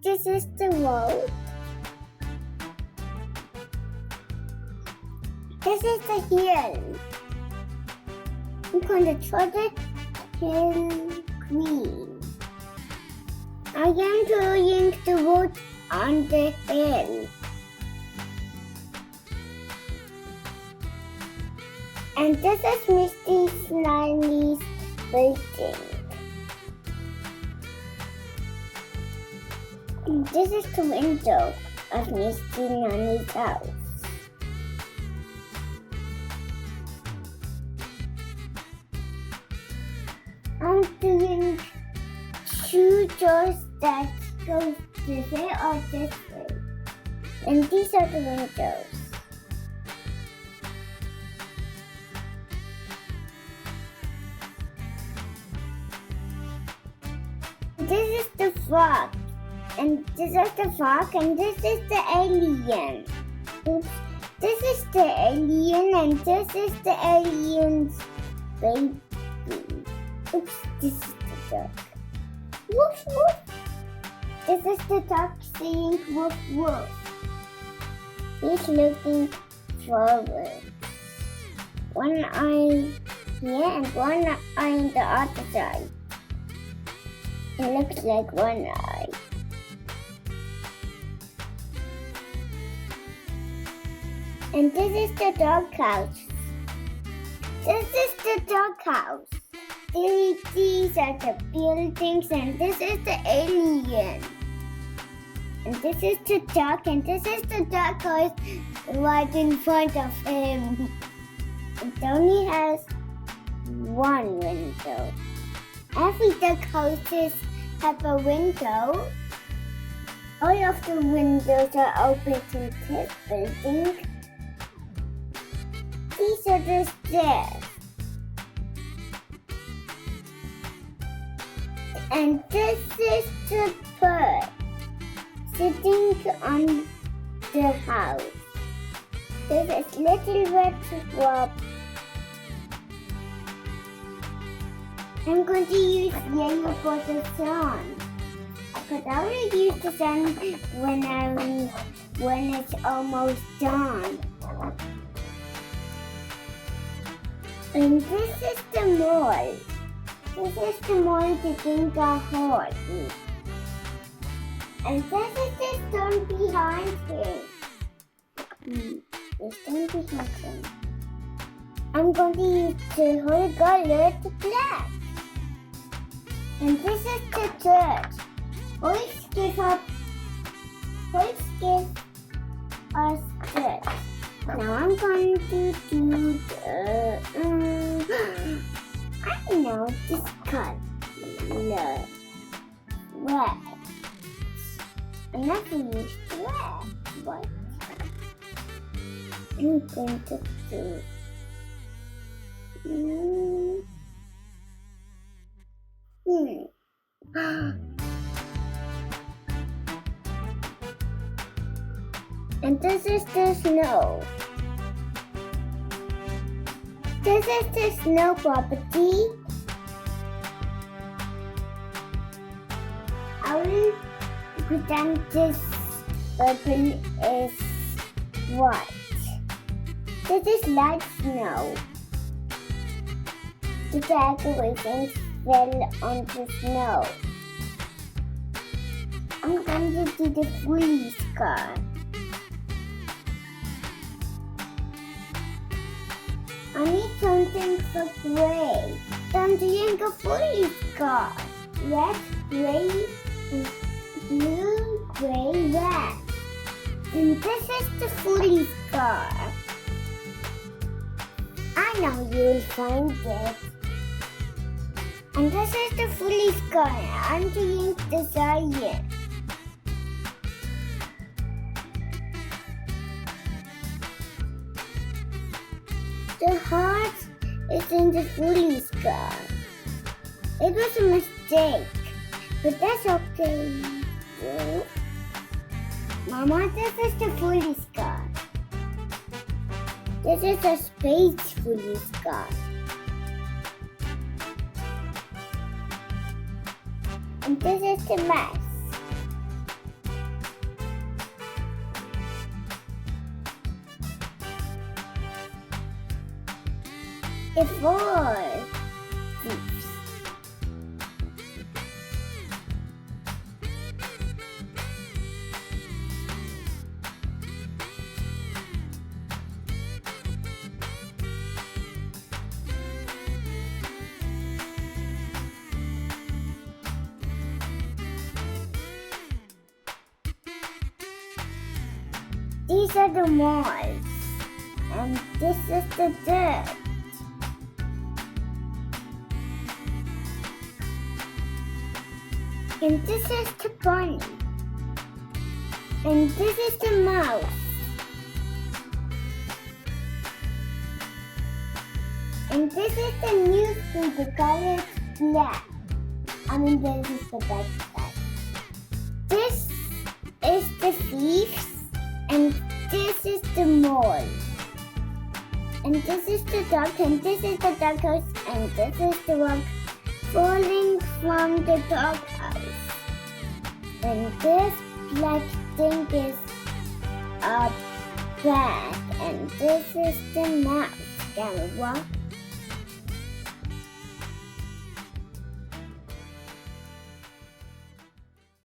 this is the road. This is the hill. I'm going to try the hill green. I am drawing the road on the hill. And this is Misty Slime's building. And this is the window of Misty Nanny's house. I'm doing two doors that go this way or this way. And these are the windows. This is the frog, and this is the frog, and this is the alien. Oops. This is the alien, and this is the alien's baby. Oops, this is the duck. Woof, woof. This is the duck saying woof, woof. He's looking forward. One eye here and one eye on the other side. It looks like one eye. And this is the doghouse. This is the doghouse. These are the buildings, and this is the alien. And this is the duck, and this is the doghouse right in front of him. It only has one window. Every duck houses have a window. All of the windows are open to this building. These are the stairs. And this is the bird sitting on the house. This is Little Red Rob. I'm going to use yellow for the sun. But I will use the sun when it's almost done. And this is the mall. This is the mall to drink our horse. And this is the stone behind him. The stone behind him. I'm going to use the whole color to black. And this is the church. Boys give us church. Now I'm going to do I know this color. Red. I'm not going to use red, but I'm going to do And this is the snow. This is the snow property. I will pretend this purple is white. This is light snow. The decorations fell on the snow. I'm going to do the police car. I need something for gray. So I'm doing a police car. Red, gray, blue, gray, red. And this is the police car. I know you'll find it. And this is the police car. I'm doing the siren. The heart is in the police car. It was a mistake, but that's okay. Mama, this is the police car. This is a space police car. And this is the mess. the 4 thieves. These are the walls, and this is the dirt. And this is the bunny. And this is the mouse. And this is the newspaper colored black. This is the bad side. This is the thieves. And this is the mole. And this is the duck, and this is the duck house, and this is the rock falling from the dog house. And this black thing is a bag, and this is the mouse. Can we walk